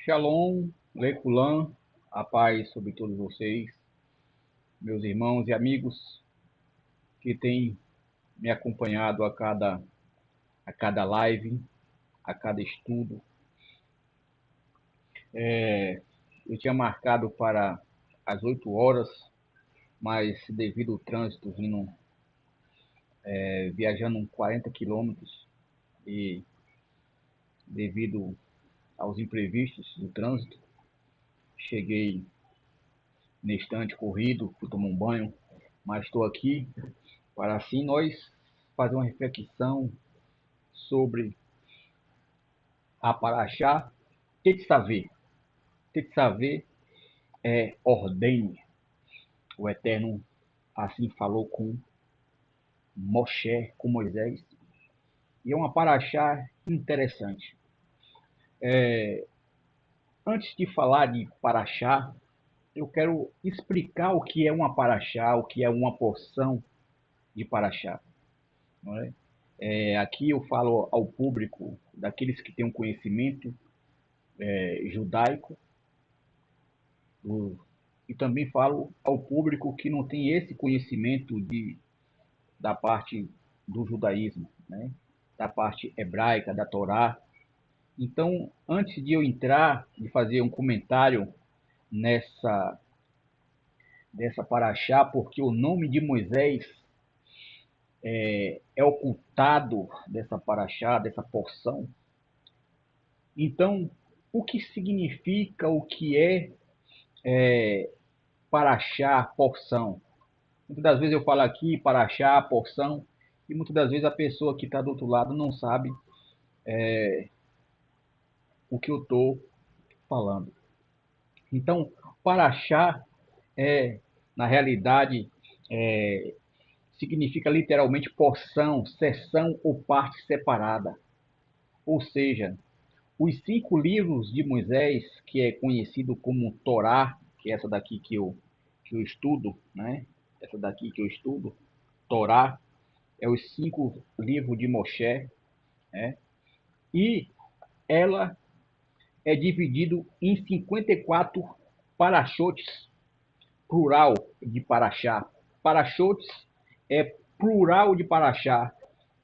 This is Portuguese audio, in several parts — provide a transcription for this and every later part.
Shalom, Leculan, a paz sobre todos vocês, meus irmãos e amigos que têm me acompanhado a cada live, a cada estudo. Eu tinha marcado para as 8 horas, mas devido ao trânsito viajando 40 quilômetros e devido aos imprevistos do trânsito, cheguei no instante corrido, fui tomar um banho, mas estou aqui para assim nós fazer uma reflexão sobre a Paraxá Tetzaveh. Tetzaveh é ordem. O Eterno assim falou com Moshe, com Moisés. E é uma Paraxá interessante. Antes de falar de Paraxá, eu quero explicar o que é uma Paraxá, o que é uma porção de Paraxá. Não é? Aqui eu falo ao público daqueles que têm um conhecimento judaico, e também falo ao público que não tem esse conhecimento da parte do judaísmo, né? Da parte hebraica, da Torá. Então, antes de eu entrar e fazer um comentário dessa paraxá, porque o nome de Moisés é ocultado dessa paraxá, dessa porção. Então, o que significa, o que é paraxá, porção? Muitas das vezes eu falo aqui paraxá, porção, e muitas das vezes a pessoa que está do outro lado não sabe o que eu estou falando. Então, paraxá na realidade, significa literalmente porção, seção ou parte separada. Ou seja, os 5 livros de Moisés, que é conhecido como Torá, que é essa daqui que eu estudo, né? Essa daqui que eu estudo, Torá, é os 5 livros de Moshe, né? E ela é dividido em 54 parachotes, plural de paraxá. Parachotes é plural de paraxá.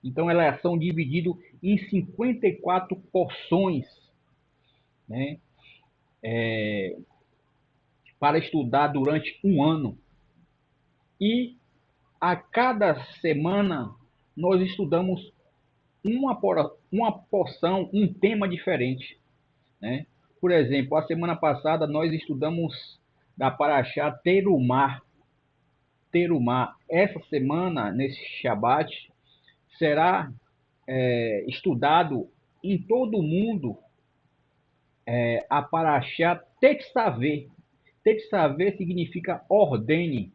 Então, elas são divididas em 54 porções, né, para estudar durante um ano. E a cada semana nós estudamos uma porção, um tema diferente, né? Por exemplo, a semana passada nós estudamos da Paraxá Terumá. Terumá. Essa semana, nesse Shabat, será estudado em todo o mundo a Paraxá Tetzaveh. Tetzaveh significa ordene.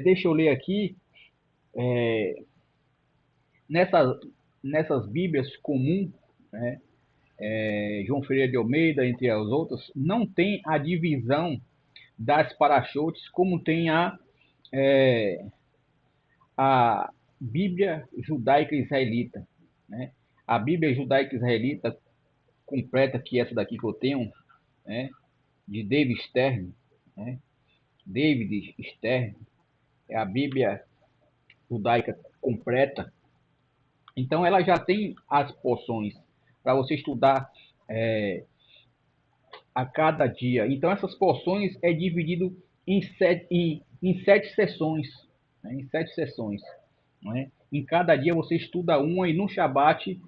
Deixa eu ler aqui. Nessas, nessas Bíblias comuns, né, João Ferreira de Almeida, entre as outras, não tem a divisão das parachotes como tem a Bíblia judaica israelita, né? A Bíblia judaica israelita completa, que essa daqui que eu tenho, né, de David Stern, né? David Stern, é a Bíblia judaica completa. Então ela já tem as porções para você estudar a cada dia. Então essas porções é dividido em 7 sessões, né? Em 7 sessões. Né? Em cada dia você estuda uma e no Shabat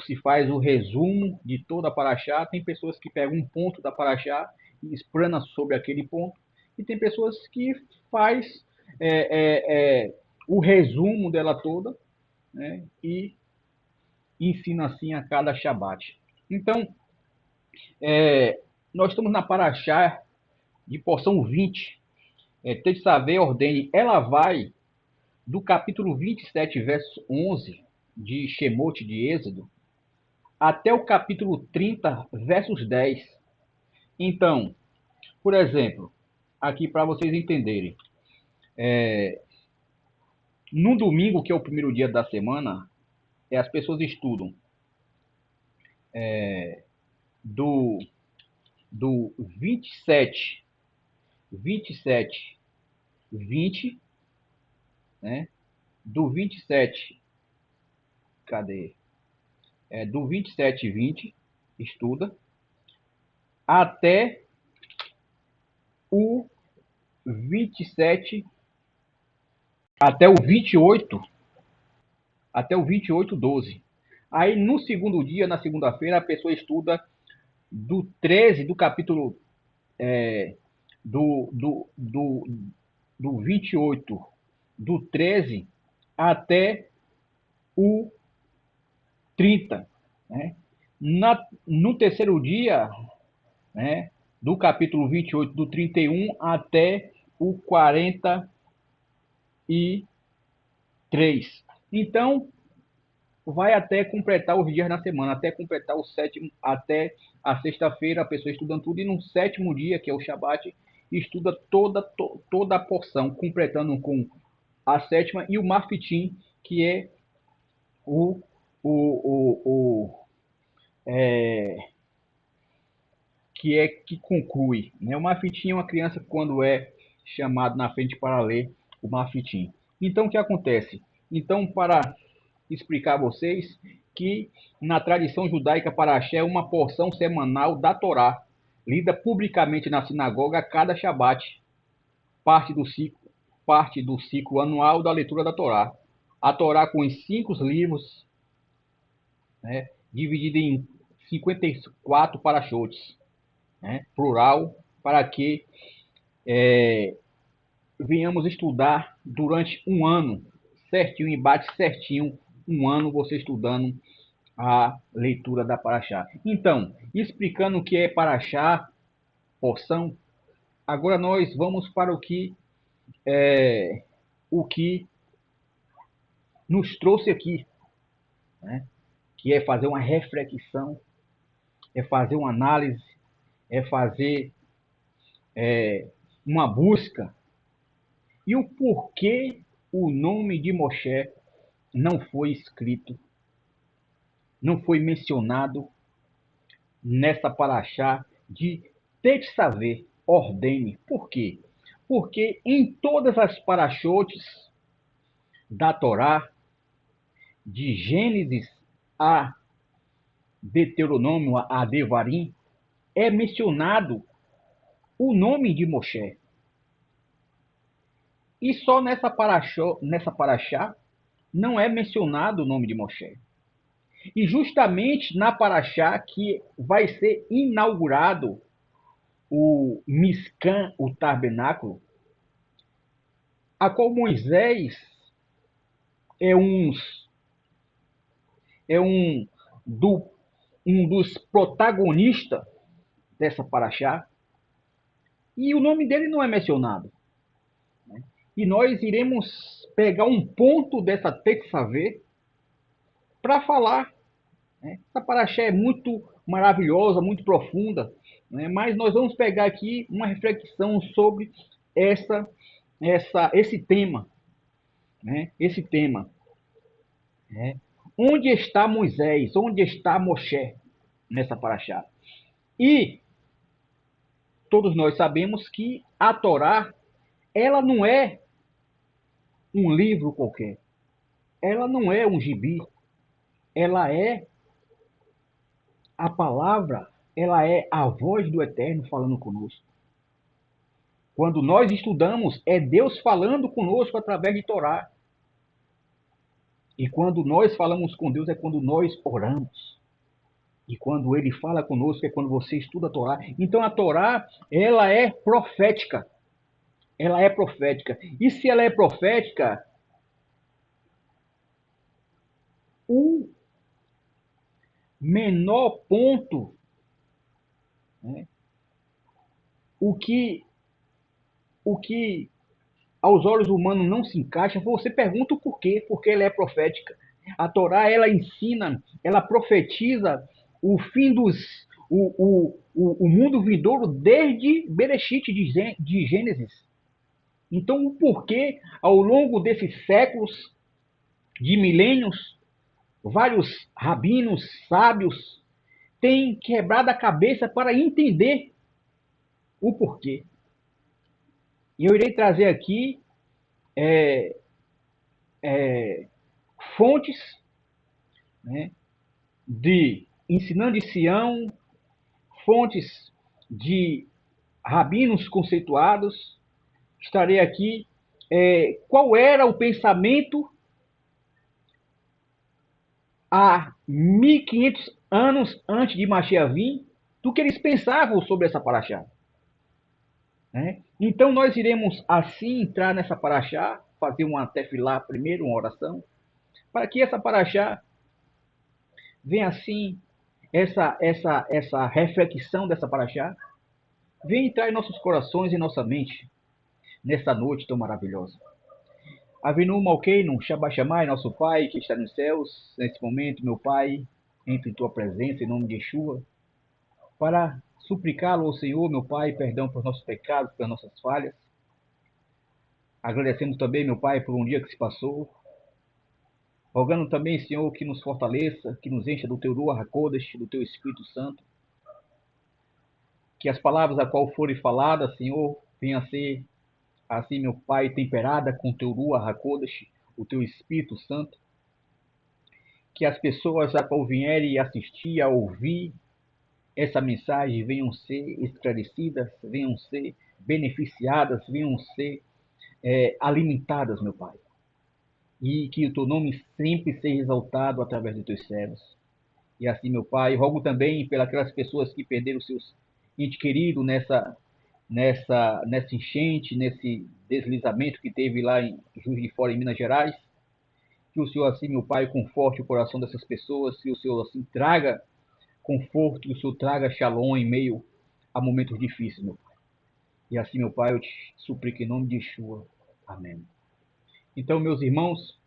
se faz o resumo de toda a Paraxá. Tem pessoas que pegam um ponto da Paraxá e explana sobre aquele ponto. E tem pessoas que faz o resumo dela toda, né? E ensina assim a cada Shabat. Então, nós estamos na Paraxá de porção 20. Tetzaveh ordene. Ela vai do capítulo 27, verso 11 de Shemot, de Êxodo, até o capítulo 30, versos 10. Então, por exemplo, aqui para vocês entenderem, no domingo, que é o primeiro dia da semana, as pessoas estudam do, do 27, 27, 20, né? Do 27, cadê? Do 27 20, estuda, até o 27, até o 28, até o 28 12. Aí no segundo dia, na segunda-feira, a pessoa estuda do 13, do capítulo do, do, do, do 28, do 13 até o 30. Né? No terceiro dia, né, do capítulo 28, do 31 até o 43. Então, vai até completar os dias na semana, até completar o sétimo, até a sexta-feira, a pessoa estudando tudo, e no sétimo dia, que é o Shabat, estuda toda a porção, completando com a sétima, e o Mafitim, que é o, o é, que conclui. Né? O Mafitim é uma criança quando é chamado na frente para ler o Mafitim. Então, o que acontece? Então, para explicar a vocês que na tradição judaica Paraxé é uma porção semanal da Torá, lida publicamente na sinagoga a cada Shabat, parte do ciclo, parte do ciclo anual da leitura da Torá. A Torá com os 5 livros, né, dividida em 54 parachotes, né, plural, para que venhamos estudar durante um ano, certinho, embate certinho, um ano você estudando a leitura da Paraxá. Então, explicando o que é Paraxá, porção, agora nós vamos para o que nos trouxe aqui, né? Que é fazer uma reflexão, é fazer uma análise, é fazer uma busca. E o porquê o nome de Moshe não foi escrito, não foi mencionado nessa Paraxá de Tetsavé, ordene. Por quê? Porque em todas as parachotes da Torá, de Gênesis a Deuteronômio, a Devarim, é mencionado o nome de Moshe. E só nessa paraxá não é mencionado o nome de Moshe. E justamente na paraxá que vai ser inaugurado o Mishkan, o tabernáculo, a qual Moisés é é um, do, um dos protagonistas dessa paraxá, e o nome dele não é mencionado. E nós iremos pegar um ponto dessa Tetzaveh para falar. Né? Essa paraxá é muito maravilhosa, muito profunda, né? Mas nós vamos pegar aqui uma reflexão sobre esse tema. Né? Esse tema. Né? Onde está Moisés? Onde está Moshe nessa paraxá? E todos nós sabemos que a Torá, ela não é um livro qualquer. Ela não é um gibi. Ela é a palavra, ela é a voz do Eterno falando conosco. Quando nós estudamos, é Deus falando conosco através de Torá. E quando nós falamos com Deus, é quando nós oramos. E quando Ele fala conosco, é quando você estuda a Torá. Então a Torá, ela é profética. Ela é profética. E se ela é profética, o menor ponto, né, o que, o que aos olhos humanos não se encaixa, você pergunta o porquê, porque ela é profética. A Torá, ela ensina, ela profetiza o fim o mundo vindouro desde Bereshit, de Gênesis. Então, o porquê, ao longo desses séculos, de milênios, vários rabinos, sábios, têm quebrado a cabeça para entender o porquê. E eu irei trazer aqui é, fontes, né, de Ensinando de Sião, fontes de rabinos conceituados. Estarei aqui. Qual era o pensamento há 1500 anos antes de Mashiach vir, do que eles pensavam sobre essa paraxá, né? Então nós iremos assim entrar nessa paraxá, fazer uma tefilá primeiro, uma oração, para que essa paraxá venha assim, essa reflexão dessa paraxá, venha entrar em nossos corações e nossa mente, nessa noite tão maravilhosa. Avinu Malkeinu, Shabbat Shammai, nosso Pai que está nos céus, nesse momento, meu Pai, entre em tua presença, em nome de Yeshua, para suplicá-lo ao Senhor, meu Pai, perdão por nossos pecados, pelas nossas falhas. Agradecendo também, meu Pai, por um dia que se passou. Rogando também, Senhor, que nos fortaleça, que nos encha do teu Ruach HaKodesh, do teu Espírito Santo. Que as palavras a qual forem faladas, Senhor, venham a ser, assim, meu Pai, temperada com o teu Ruach HaKodesh, o teu Espírito Santo. Que as pessoas a qual vierem assistir, a ouvir essa mensagem, venham ser esclarecidas, venham ser beneficiadas, venham ser alimentadas, meu Pai. E que o teu nome sempre seja exaltado através dos teus servos. E assim, meu Pai, rogo também pelas pessoas que perderam seus entes queridos nessa enchente, nesse deslizamento que teve lá em Juiz de Fora, em Minas Gerais. Que o Senhor, assim, meu Pai, conforte o coração dessas pessoas, que o Senhor, assim, traga conforto, que o Senhor traga shalom em meio a momentos difíceis, meu Pai. E assim, meu Pai, eu te suplico em nome de Yeshua. Amém. Então, meus irmãos,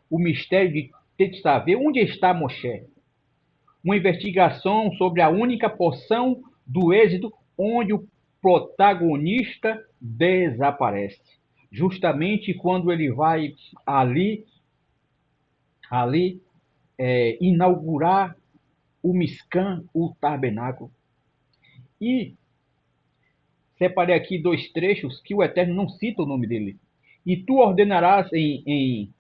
o mistério de ter que saber onde está Moshe. Uma investigação sobre a única porção do Êxodo onde o protagonista desaparece. Justamente quando ele vai ali inaugurar o Mishkan, o tabernáculo. E separei aqui dois trechos que o Eterno não cita o nome dele. E tu ordenarás em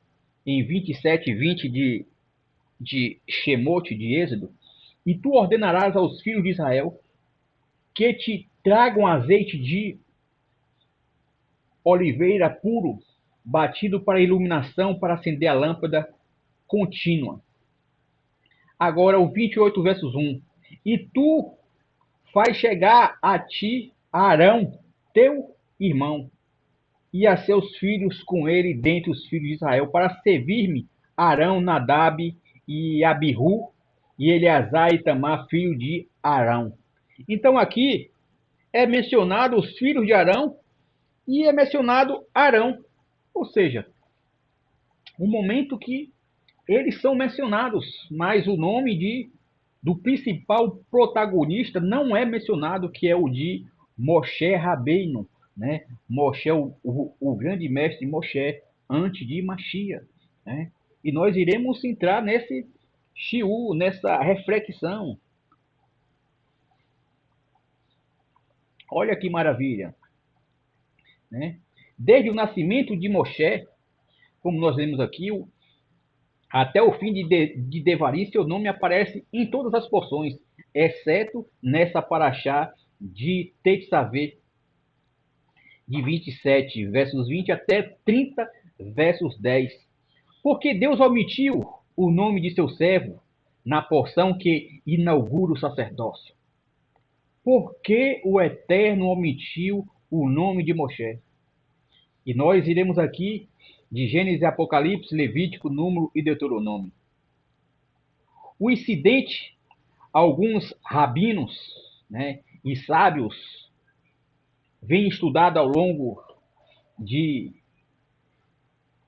27:20 de Shemot, de Êxodo, e tu ordenarás aos filhos de Israel que te tragam azeite de oliveira puro, batido para iluminação, para acender a lâmpada contínua. Agora o 28, versos 1. E tu faz chegar a ti Arão, teu irmão, e a seus filhos com ele dentre os filhos de Israel, para servir-me Arão, Nadab e Abihu, e Eleazar e Tamar, filho de Arão. Então aqui é mencionado os filhos de Arão e é mencionado Arão, ou seja, o momento que eles são mencionados, mas o nome do principal protagonista não é mencionado, que é o de Moshe Rabbeinu, né? Moshe, o grande mestre Moshe, antes de Mashiach, né? E nós iremos entrar nesse shiur, nessa reflexão. Olha que maravilha, né? Desde o nascimento de Moshe, como nós lemos aqui, até o fim de Devarim, seu nome aparece em todas as porções, exceto nessa paraxá de Tetzaveh, de 27, versos 20 até 30, versos 10. Porque Deus omitiu o nome de seu servo na porção que inaugura o sacerdócio. Por que o Eterno omitiu o nome de Moshe? E nós iremos aqui de Gênesis, Apocalipse, Levítico, Número e Deuteronômio. O incidente, alguns rabinos, né, e sábios vêm estudado ao longo de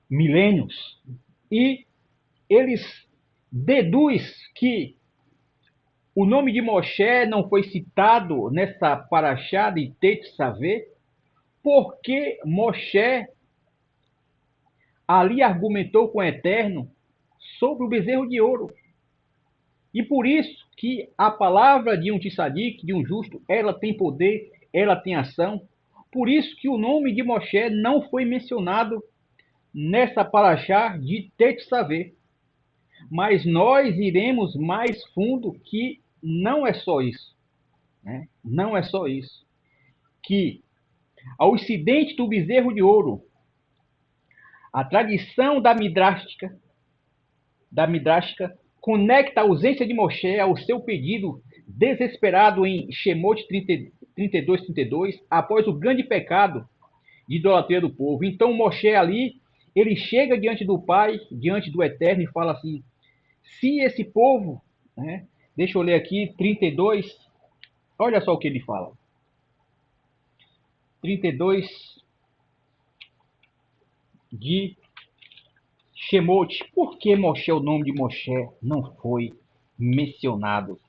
milênios e eles deduzem que o nome de Moshe não foi citado nessa paraxá de Tetzaveh porque Moshe ali argumentou com o Eterno sobre o bezerro de ouro. E por isso que a palavra de um tzadik, de um justo, ela tem poder, ela tem ação. Por isso que o nome de Moshe não foi mencionado nessa paraxá de Tetzaveh. Mas nós iremos mais fundo que não é só isso. Né? Não é só isso. Que ao incidente do bezerro de ouro, a tradição da Midrashica conecta a ausência de Moshe ao seu pedido desesperado em Shemot 32, após o grande pecado de idolatria do povo. Então Moshe ali, ele chega diante do Pai, diante do Eterno e fala assim: se esse povo, né, deixa eu ler aqui 32, olha só o que ele fala. 32 de Shemot. Por que Moshe, o nome de Moshe, não foi mencionado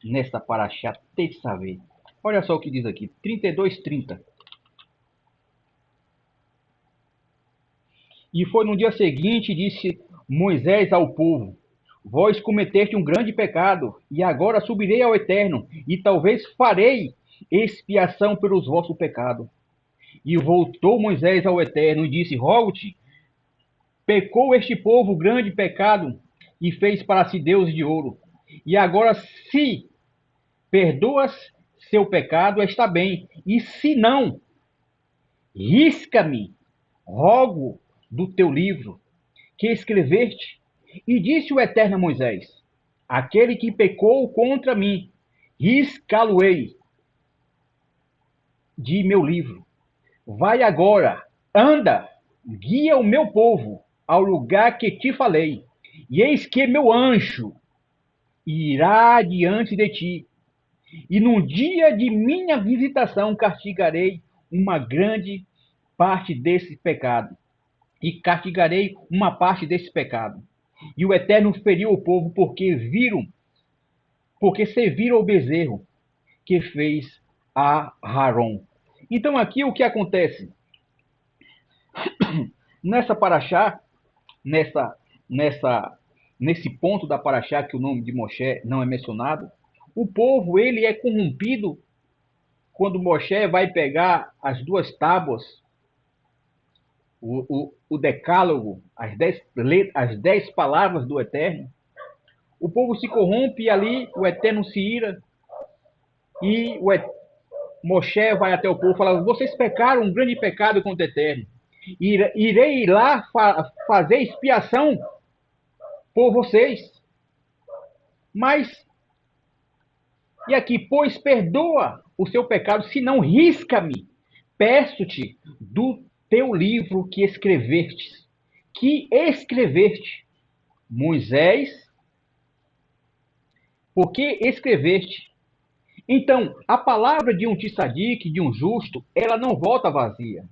nessa paraxá Tetzaveh? Olha só o que diz aqui, 32:30. E foi no dia seguinte, disse Moisés ao povo: vós cometeste um grande pecado, e agora subirei ao Eterno, e talvez farei expiação pelos vossos pecados. E voltou Moisés ao Eterno e disse: rogo-te, pecou este povo grande pecado, e fez para si deuses de ouro. E agora, se perdoas seu pecado, está bem, e se não, risca-me, rogo, do teu livro, que escreveste. E disse o Eterno a Moisés: aquele que pecou contra mim, riscá-lo-ei de meu livro. Vai agora, anda, guia o meu povo ao lugar que te falei, e eis que meu anjo irá diante de ti, e no dia de minha visitação castigarei uma grande parte desse pecado, e castigarei uma parte desse pecado. E o Eterno feriu o povo porque serviram o bezerro que fez a Haron. Então aqui o que acontece? Nessa paraxá, nessa, nesse ponto da paraxá que o nome de Moshe não é mencionado, o povo ele é corrompido quando Moshe vai pegar as duas tábuas, o decálogo, as 10 palavras do Eterno. O povo se corrompe e ali o Eterno se ira e Moshe vai até o povo e fala: vocês pecaram um grande pecado contra o Eterno. Irei lá fazer expiação por vocês. Mas, e aqui, pois perdoa o seu pecado, se não risca-me, peço-te do teu livro que escreveste. Moisés, porque escreveste. Então, a palavra de um tzadik, de um justo, ela não volta vazia.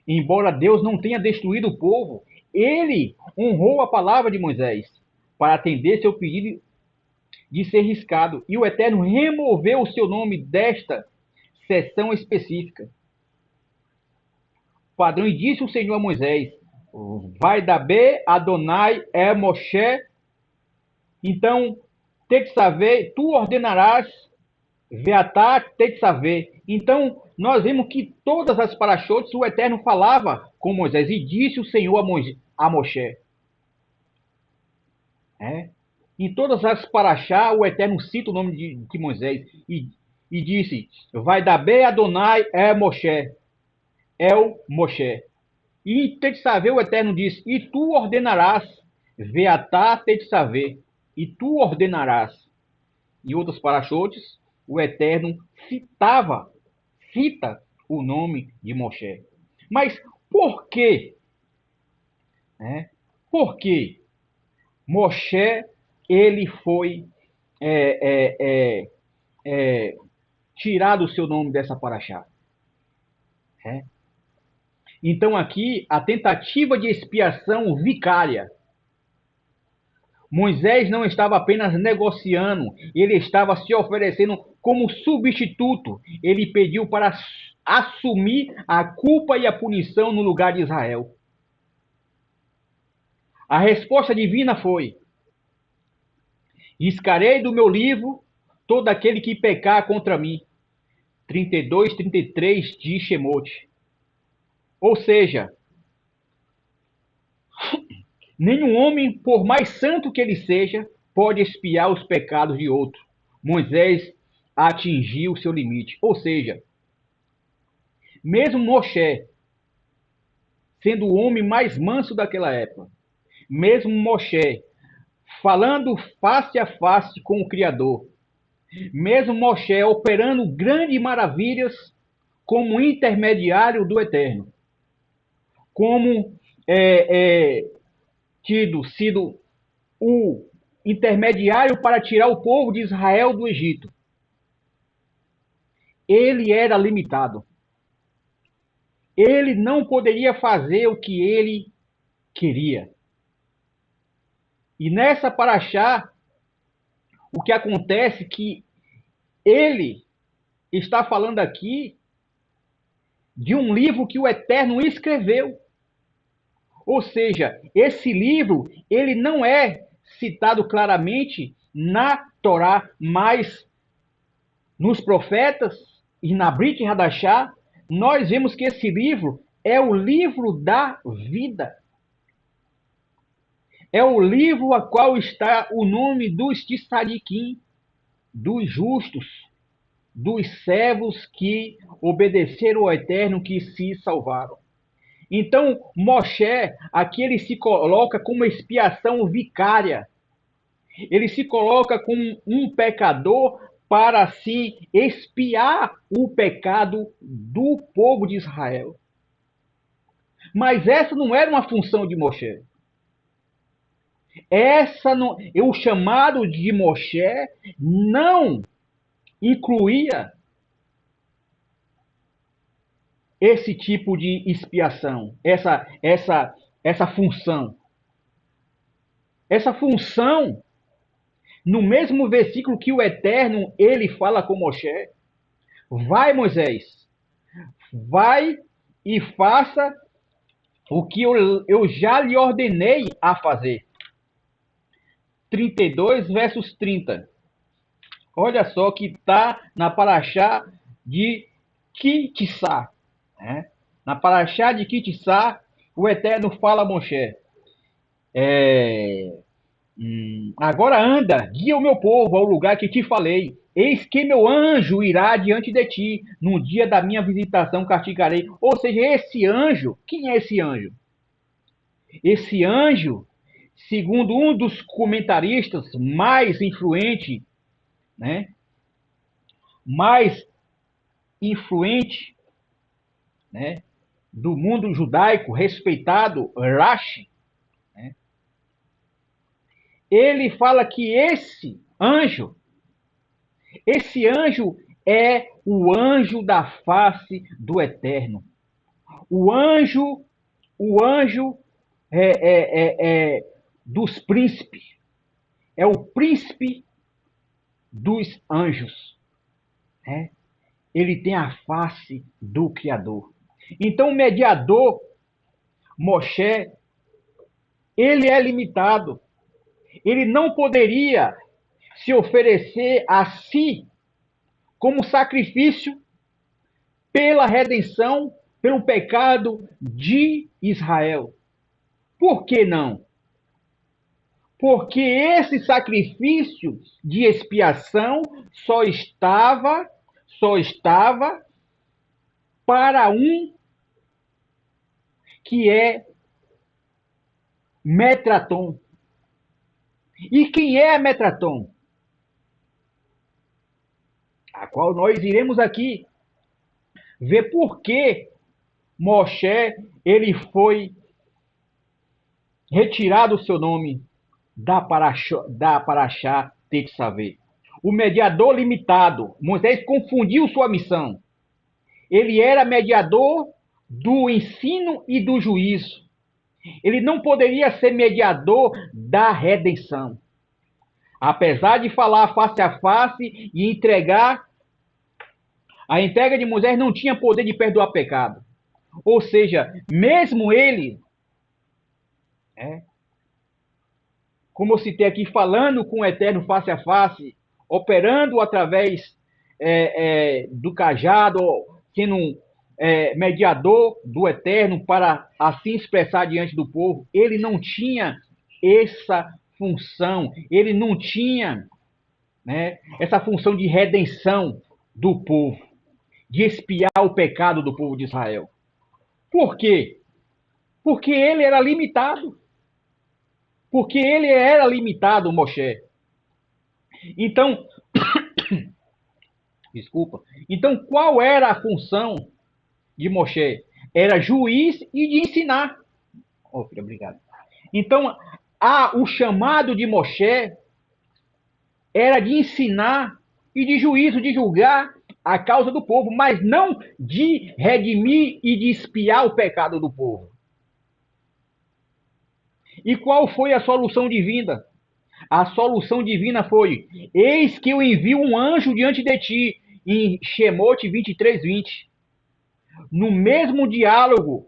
Embora Deus não tenha destruído o povo, ele honrou a palavra de Moisés para atender seu pedido de ser riscado. E o Eterno removeu o seu nome desta seção específica. Padrão, e disse o Senhor a Moisés: vai da B, Adonai é Moshe. Então, Tetzaveh, tu ordenarás, Veatá Tetzaveh. Então, nós vemos que todas as paraxotes o Eterno falava com Moisés, e disse o Senhor a Moshe. Em todas as paraxá, o Eterno cita o nome de Moisés e disse: vai da B, Adonai é Moshe, El Moshe. E em Tetzaveh o Eterno diz: e tu ordenarás, Veatá Tetzaveh, e tu ordenarás. Em outras paraxotes, o Eterno cita o nome de Moshe. Mas por quê? Por que Moshe ele foi é, é, é, tirado o seu nome dessa paraxá? Então aqui a tentativa de expiação vicária. Moisés não estava apenas negociando, ele estava se oferecendo como substituto. Ele pediu para assumir a culpa e a punição no lugar de Israel. A resposta divina foi: Riscarei do meu livro todo aquele que pecar contra mim. 32, 33 de Shemote. Ou seja, nenhum homem, por mais santo que ele seja, pode expiar os pecados de outro. Moisés atingiu seu limite. Ou seja, mesmo Moshe, sendo o homem mais manso daquela época, mesmo Moshe, falando face a face com o Criador, mesmo Moshe operando grandes maravilhas como intermediário do Eterno, como sido o intermediário para tirar o povo de Israel do Egito. Ele era limitado. Ele não poderia fazer o que ele queria. E nessa paraxá, o que acontece é que ele está falando aqui de um livro que o Eterno escreveu. Ou seja, esse livro ele não é citado claramente na Torá, mas nos profetas e na Brit Hadashah, nós vemos que esse livro é o livro da vida. É o livro a qual está o nome dos Tzadikim, dos justos, dos servos que obedeceram ao Eterno, que se salvaram. Então, Moshe, aqui ele se coloca como expiação vicária. Ele se coloca como um pecador para assim expiar o pecado do povo de Israel. Mas essa não era uma função de Moshe. O chamado de Moshe não incluía esse tipo de expiação, essa função. Essa função, no mesmo versículo que o Eterno, ele fala com Moshe, vai Moisés, vai e faça o que eu já lhe ordenei a fazer. 32 versos 30. Olha só que está na paraxá de Kitissá. Né? Na paraxá de Kitissá, o Eterno fala a Moshe, agora anda, guia o meu povo ao lugar que te falei. Eis que meu anjo irá diante de ti. No dia da minha visitação castigarei. Ou seja, esse anjo, quem é esse anjo? Esse anjo, segundo um dos comentaristas mais influente, né? Mais influente, né? Do mundo judaico, respeitado, Rashi, né? Ele fala que esse anjo é o anjo da face do Eterno. O anjo dos príncipes. É o príncipe dos anjos. Né? Ele tem a face do Criador. Então, o mediador, Moshe, ele é limitado. Ele não poderia se oferecer a si como sacrifício pela redenção, pelo pecado de Israel. Por que não? Porque esse sacrifício de expiação só estava para um que é Metraton. E quem é Metraton? A qual nós iremos aqui ver por que Moshe ele foi retirado o seu nome da Paraxá Tetzaveh. O mediador limitado. Moisés confundiu sua missão. Ele era mediador do ensino e do juízo. Ele não poderia ser mediador da redenção. Apesar de falar face a face e entregar, a entrega de Moisés não tinha poder de perdoar pecado. Ou seja, mesmo ele como eu citei aqui, falando com o Eterno face a face, operando através do cajado, sendo mediador do Eterno para assim expressar diante do povo. Ele não tinha essa função, ele não tinha, né, essa função de redenção do povo, de expiar o pecado do povo de Israel. Por quê? Porque ele era limitado. Porque ele era limitado, Moshe. Então, desculpa. Então, qual era a função de Moshe? Era juiz e de ensinar. Oh, filho, obrigado. Então, o chamado de Moshe era de ensinar e de juízo, de julgar a causa do povo, mas não de redimir e de expiar o pecado do povo. E qual foi a solução divina? A solução divina foi: eis que eu envio um anjo diante de ti, em Shemote 23:20. No mesmo diálogo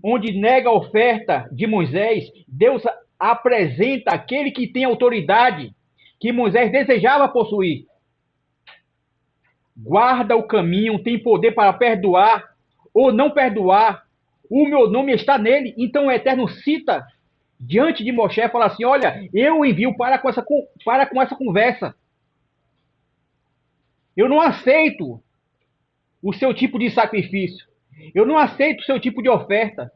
onde nega a oferta de Moisés, Deus apresenta aquele que tem autoridade que Moisés desejava possuir. Guarda o caminho, tem poder para perdoar ou não perdoar. O meu nome está nele. Então o Eterno cita diante de Moshe e fala assim: olha, eu envio para com essa conversa. Eu não aceito o seu tipo de sacrifício. Eu não aceito o seu tipo de oferta.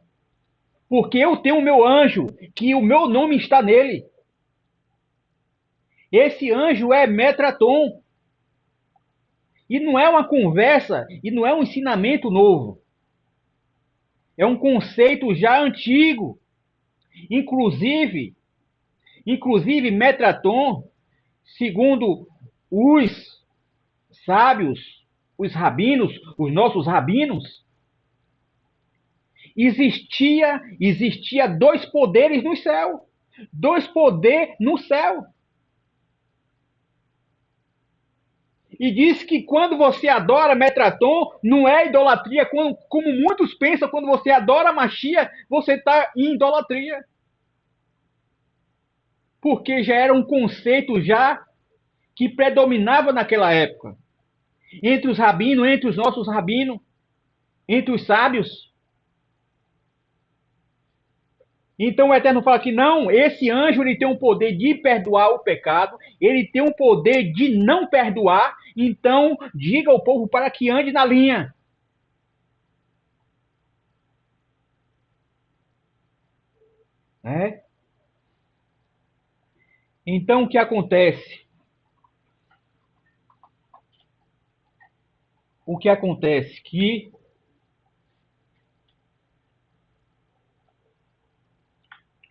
Porque eu tenho o meu anjo, que o meu nome está nele. Esse anjo é Metraton. E não é uma conversa, e não é um ensinamento novo. É um conceito já antigo. Inclusive Metraton, segundo os sábios, os rabinos, os nossos rabinos, existia dois poderes no céu. Dois poderes no céu. E diz que quando você adora Metraton, não é idolatria, como muitos pensam, quando você adora Machia, você está em idolatria. Porque já era um conceito já que predominava naquela época. Entre os rabinos, entre os nossos rabinos, entre os sábios. Então o Eterno fala que não, esse anjo ele tem um poder de perdoar o pecado, ele tem um poder de não perdoar, então diga ao povo para que ande na linha. Né? Então o que acontece? O que acontece? Que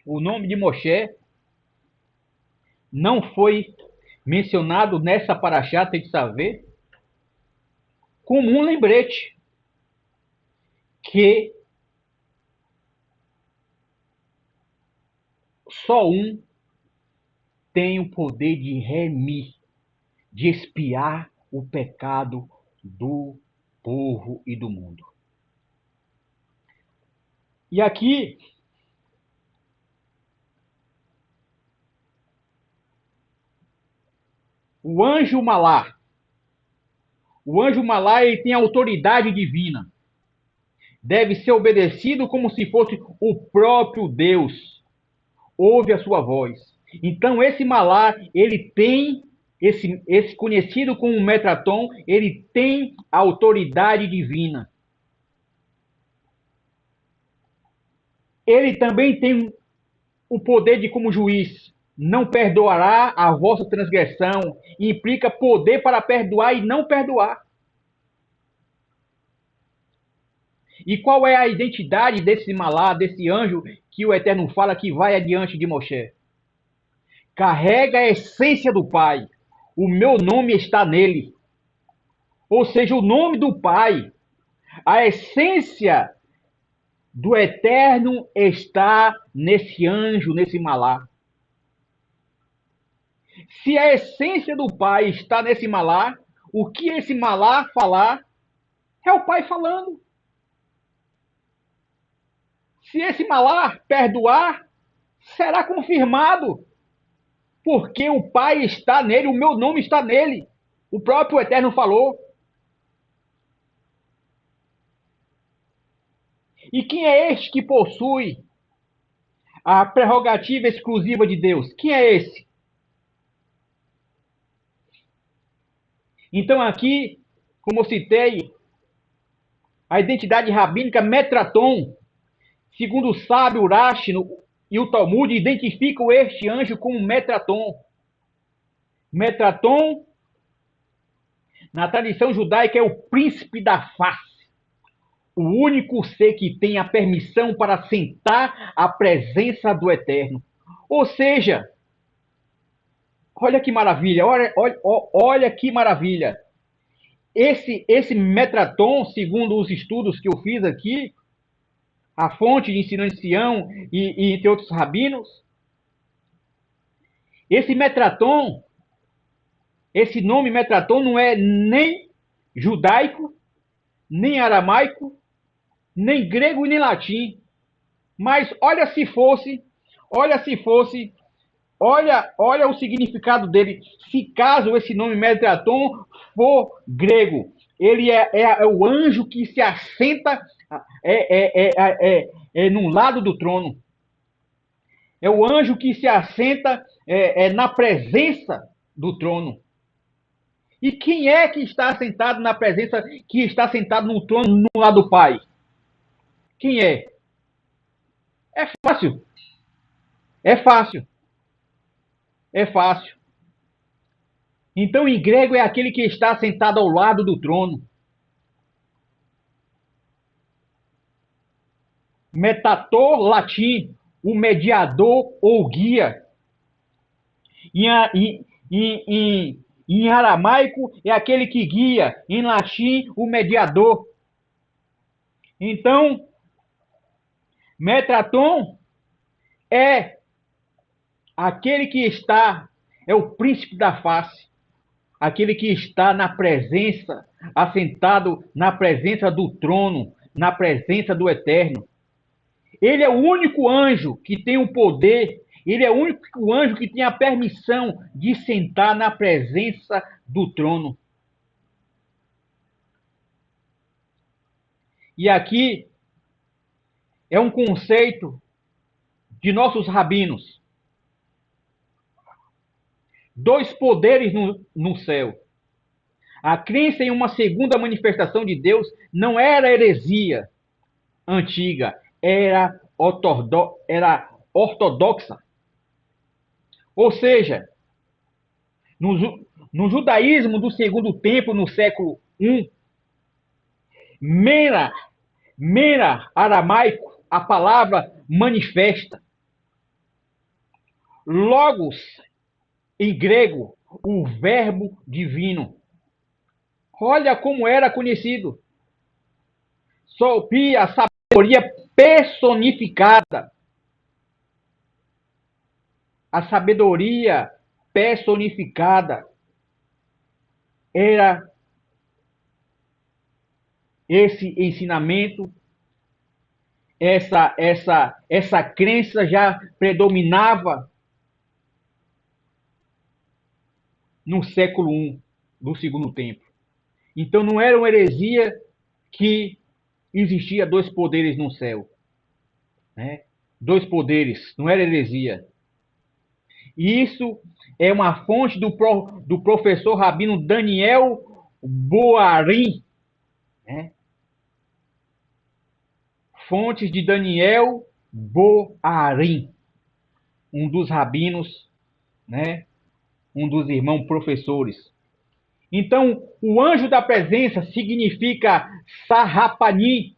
o nome de Moshe não foi mencionado nessa paraxá, tem que saber, como um lembrete que só um tem o poder de remir, de expiar o pecado do povo e do mundo. E aqui o anjo Malá. O anjo Malá ele tem autoridade divina. Deve ser obedecido como se fosse o próprio Deus. Ouve a sua voz. Então esse Malá, ele tem esse conhecido como Metraton, ele tem a autoridade divina. Ele também tem o poder de como juiz. Não perdoará a vossa transgressão. Implica poder para perdoar e não perdoar. E qual é a identidade desse malá, desse anjo que o Eterno fala que vai adiante de Moshe? Carrega a essência do Pai. O meu nome está nele. Ou seja, o nome do Pai, a essência do Eterno está nesse anjo, nesse malá. Se a essência do Pai está nesse malá, o que esse malá falar é o Pai falando. Se esse malá perdoar, será confirmado Porque o Pai está nele, o meu nome está nele. O próprio Eterno falou. E quem é este que possui a prerrogativa exclusiva de Deus? Quem é esse? Então aqui, como eu citei, a identidade rabínica Metraton, segundo o sábio Urashi e o Talmud, identificam este anjo como Metraton. Metraton, na tradição judaica, é o príncipe da face, o único ser que tem a permissão para sentar à presença do Eterno. Ou seja, olha que maravilha, olha que maravilha. Esse Metraton, segundo os estudos que eu fiz aqui, a fonte de ensino ancião e entre outros rabinos, esse Metraton, esse nome Metraton não é nem judaico, nem aramaico, nem grego e nem latim. Mas olha se fosse, olha o significado dele. Se caso esse nome Metraton for grego, ele é o anjo que se assenta num lado do trono. É o anjo que se assenta na presença do trono. E quem é que está sentado na presença, que está sentado no trono no lado do Pai? Quem é? É fácil. É fácil. É fácil. Então, em grego, é aquele que está sentado ao lado do trono. Metator, latim, o mediador ou guia. Em aramaico, é aquele que guia. Em latim, o mediador. Então, Metraton é aquele que está, é o príncipe da face, aquele que está na presença, assentado na presença do trono, na presença do Eterno. Ele é o único anjo que tem o poder, ele é o único anjo que tem a permissão de sentar na presença do trono. E aqui é um conceito de nossos rabinos. Dois poderes no céu. A crença em uma segunda manifestação de Deus não era heresia antiga, era ortodoxa. Ou seja, no judaísmo do segundo templo, no século I, Mera aramaico, a palavra manifesta. Logos, em grego, o verbo divino. Olha como era conhecido. Sopia, a sabedoria personificada. A sabedoria personificada era esse ensinamento, essa crença já predominava no século I do segundo templo. Então não era uma heresia que existia dois poderes no céu. Né? Dois poderes, não era heresia. E isso é uma fonte do professor rabino Daniel Boarim. Né? Fontes de Daniel Boarim, um dos rabinos, né? Um dos irmãos professores. Então, o anjo da presença significa Sarrapani.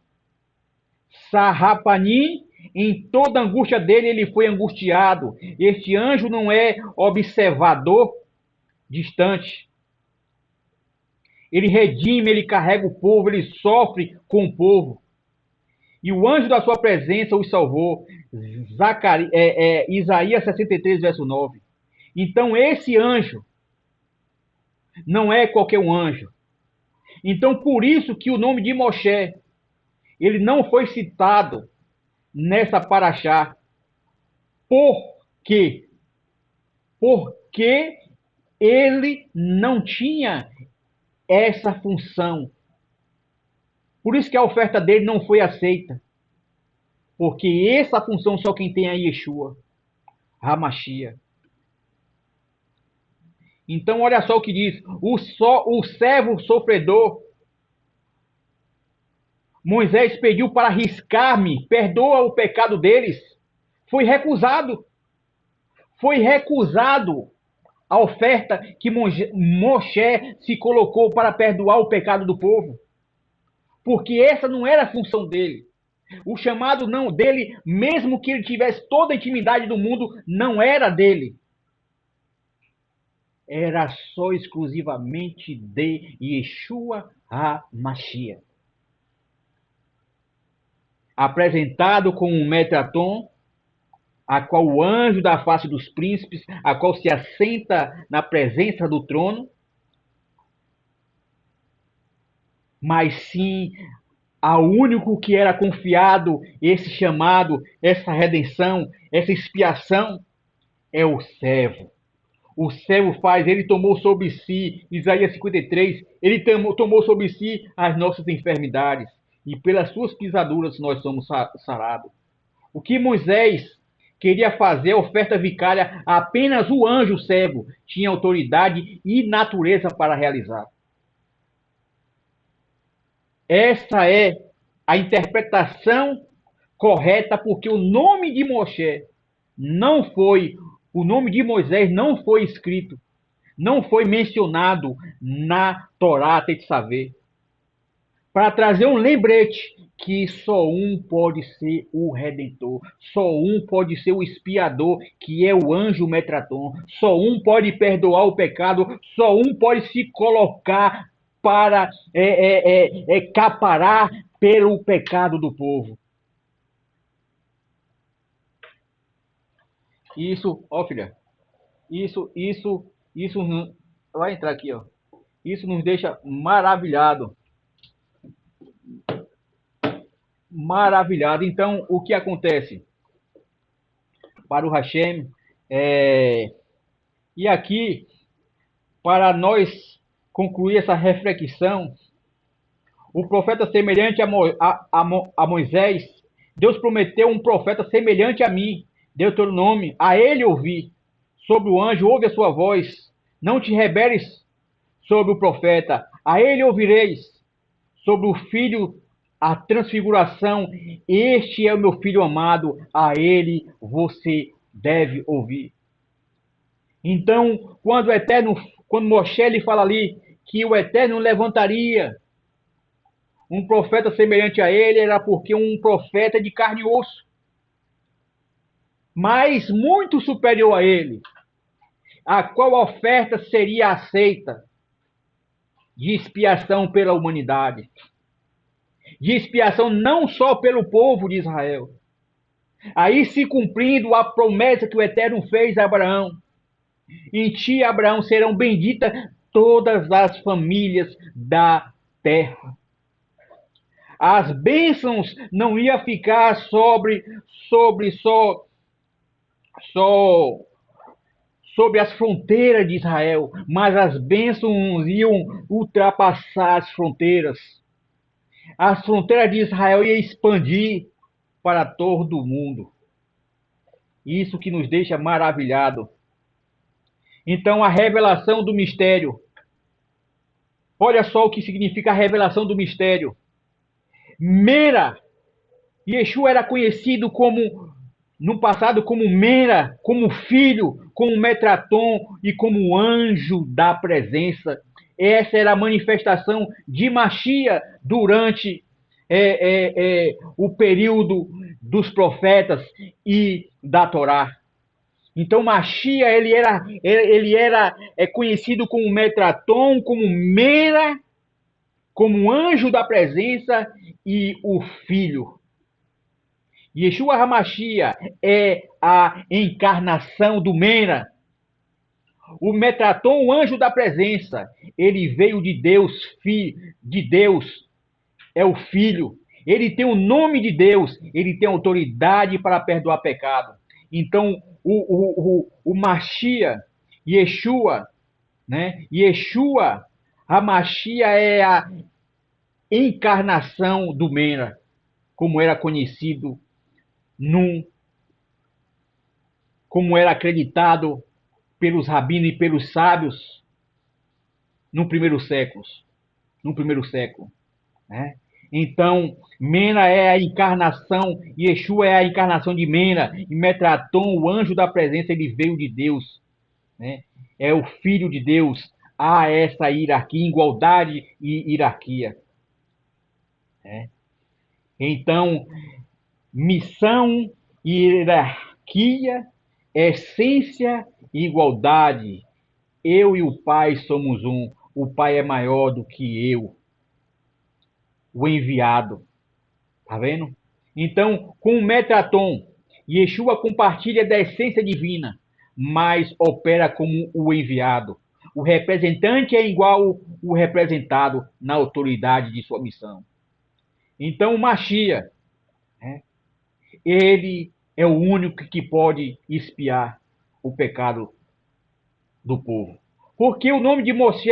Sarrapani, em toda a angústia dele, ele foi angustiado. Este anjo não é observador distante. Ele redime, ele carrega o povo, ele sofre com o povo. E o anjo da sua presença os salvou. Isaías 63, verso 9. Então, esse anjo não é qualquer um anjo. Então, por isso que o nome de Moshe, ele não foi citado nessa paraxá. Por quê? porque ele não tinha essa função. Por isso que a oferta dele não foi aceita. Porque essa função só quem tem é Yeshua, Hamashia. Então olha só o que diz, o servo sofredor, Moisés pediu para arriscar-me, perdoa o pecado deles. Foi recusado. Foi recusado a oferta que Moshe se colocou para perdoar o pecado do povo. Porque essa não era a função dele. O chamado não dele, mesmo que ele tivesse toda a intimidade do mundo, não era dele. Era só exclusivamente de Yeshua HaMashiach. Apresentado como um Metatron, a qual o anjo da face dos príncipes, a qual se assenta na presença do trono, mas sim ao único que era confiado esse chamado, essa redenção, essa expiação, é o servo. O servo faz, ele tomou sobre si, Isaías 53, ele tomou sobre si as nossas enfermidades, e pelas suas pisaduras nós somos sarados. O que Moisés queria fazer, a oferta vicária, apenas o anjo servo tinha autoridade e natureza para realizar. Essa é a interpretação correta, porque o nome de Moshe não foi, o nome de Moisés não foi escrito, não foi mencionado na Torá Tetzaveh, para trazer um lembrete que só um pode ser o Redentor, só um pode ser o expiador, que é o anjo Metatron, só um pode perdoar o pecado, só um pode se colocar para caparar pelo pecado do povo. Isso, ó filha, isso vai entrar aqui, ó. Isso nos deixa maravilhado. Maravilhado. Então, o que acontece para o Hashem? E aqui, para nós concluir essa reflexão, o profeta semelhante a Moisés, Deus prometeu um profeta semelhante a mim, Deuteronômio, a ele ouvi, sobre o anjo, ouve a sua voz, não te rebeles sobre o profeta, a ele ouvireis, sobre o filho, a transfiguração, este é o meu filho amado, a ele você deve ouvir. Então, quando Moshe lhe fala ali que o Eterno levantaria um profeta semelhante a ele, era porque um profeta de carne e osso, mas muito superior a ele, a qual oferta seria aceita de expiação pela humanidade, de expiação não só pelo povo de Israel. Aí se cumprindo a promessa que o Eterno fez a Abraão. Em ti, Abraão, serão benditas todas as famílias da terra. As bênçãos não iam ficar sobre as fronteiras de Israel, mas as bênçãos iam ultrapassar as fronteiras. As fronteiras de Israel iam expandir para todo o mundo. Isso que nos deixa maravilhado. Então, a revelação do mistério. Olha só o que significa a revelação do mistério. Mera. Yeshua era conhecido como, no passado, como Mera, como filho, como Metatron e como anjo da presença. Essa era a manifestação de Machia durante o período dos profetas e da Torá. Então Machia ele era conhecido como Metatron, como Mera, como anjo da presença e o filho. Yeshua HaMashiach é a encarnação do Mera. O Metatron, o anjo da presença, ele veio de Deus, de Deus, é o filho. Ele tem o nome de Deus, ele tem autoridade para perdoar pecado. Então, o Mashiach, Yeshua, né? Yeshua, a Machia é a encarnação do Mena, como era conhecido, num, como era acreditado pelos rabinos e pelos sábios no primeiro século, no primeiro século, né? Então, Mena é a encarnação, Yeshua é a encarnação de Mena, e Metraton, o anjo da presença, ele veio de Deus, né? É o Filho de Deus. Há essa hierarquia, igualdade e hierarquia, né? Então, missão, hierarquia, essência e igualdade. Eu e o Pai somos um. O Pai é maior do que eu, o enviado. Tá vendo? Então, com o Metraton, Yeshua compartilha da essência divina, mas opera como o enviado. O representante é igual o representado na autoridade de sua missão. Então, o Machia, né, ele é o único que pode expiar o pecado do povo. Porque o nome de Moshe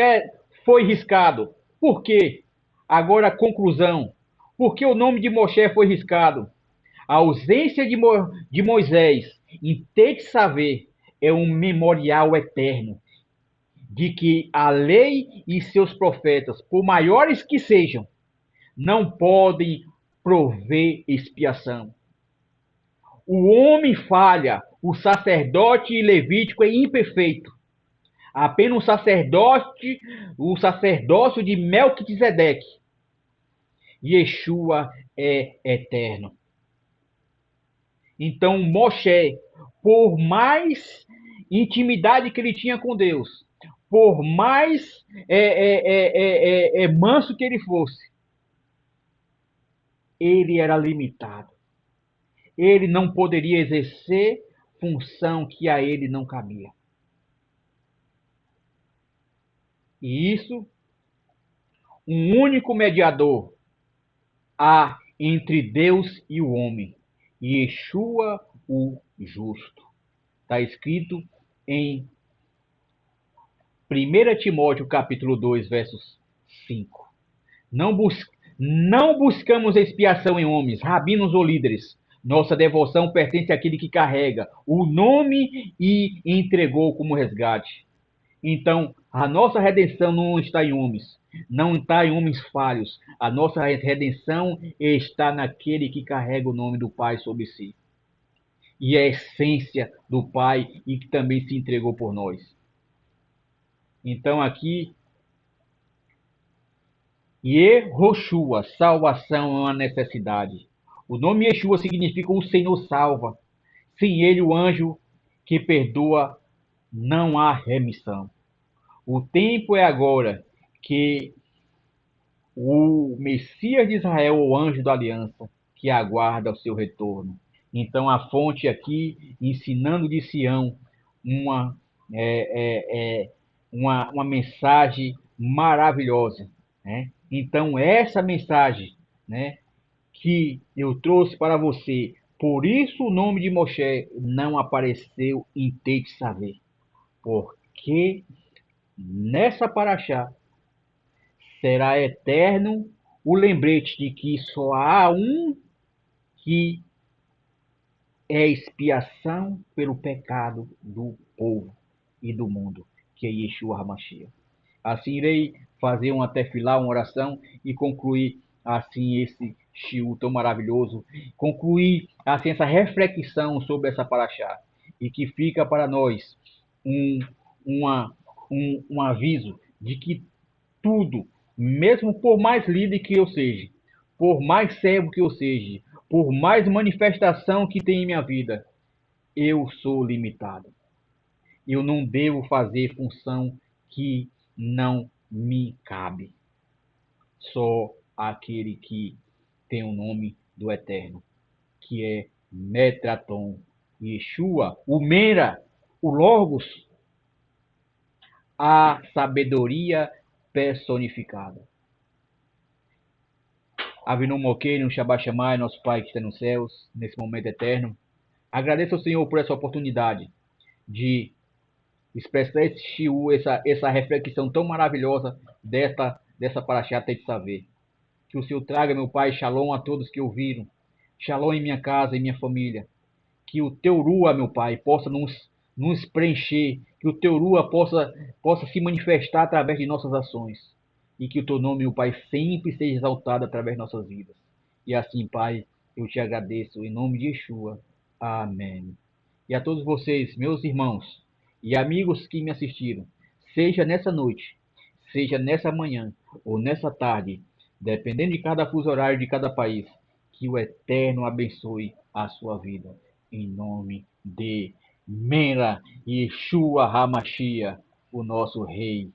foi riscado? Por quê? Agora, a conclusão. Por que o nome de Moshe foi riscado? A ausência de Moisés em Tetsavé é um memorial eterno de que a lei e seus profetas, por maiores que sejam, não podem prover expiação. O homem falha, o sacerdote levítico é imperfeito. Apenas o sacerdócio de Melquisedeque. Yeshua é eterno. Então, Moshe, por mais intimidade que ele tinha com Deus, por mais manso que ele fosse, ele era limitado. Ele não poderia exercer função que a ele não cabia. E isso, um único mediador há entre Deus e o homem, Yeshua o justo. Está escrito em 1 Timóteo capítulo 2, versos 5. Não, não buscamos expiação em homens, rabinos ou líderes. Nossa devoção pertence àquele que carrega o nome e entregou como resgate. Então, a nossa redenção não está em homens, não está em homens falhos. A nossa redenção está naquele que carrega o nome do Pai sobre si. E é a essência do Pai e que também se entregou por nós. Então, aqui, Yehoshua, salvação é uma necessidade. O nome Yeshua significa o Senhor salva. Sem ele, o anjo que perdoa, não há remissão. O tempo é agora que o Messias de Israel, o anjo da aliança, que aguarda o seu retorno. Então, a fonte aqui, ensinando de Sião, uma, uma mensagem maravilhosa, né? Então, essa mensagem, né, que eu trouxe para você, por isso o nome de Moshe não apareceu em Tetzaveh, porque nessa paraxá será eterno o lembrete de que só há um que é expiação pelo pecado do povo e do mundo, que é Yeshua HaMashiach. Assim irei fazer uma tefilá, uma oração e concluir assim esse shiur tão maravilhoso, concluir assim essa reflexão sobre essa paraxá e que fica para nós um, uma, um aviso de que tudo, mesmo por mais líder que eu seja, por mais servo que eu seja, por mais manifestação que tem em minha vida, eu sou limitado. Eu não devo fazer função que não me cabe. Só aquele que tem o nome do Eterno, que é Metraton, Yeshua, o Mera, o Logos, a sabedoria personificada. Avinu Moqueiro, Shabbat Shammai, nosso Pai que está nos céus, nesse momento eterno. Agradeço ao Senhor por essa oportunidade de expressar esse shiur, essa reflexão tão maravilhosa dessa paraxá Tetzaveh. Que o Senhor traga, meu Pai, shalom a todos que ouviram, shalom em minha casa e minha família. Que o teu Rua, meu Pai, possa nos preencher, que o teu Rua possa se manifestar através de nossas ações. E que o teu nome, meu Pai, sempre seja exaltado através de nossas vidas. E assim, Pai, eu te agradeço em nome de Yeshua. Amém. E a todos vocês, meus irmãos e amigos que me assistiram, seja nessa noite, seja nessa manhã ou nessa tarde, dependendo de cada fuso horário de cada país, que o Eterno abençoe a sua vida. Em nome de Mera Yeshua HaMashiach, o nosso Rei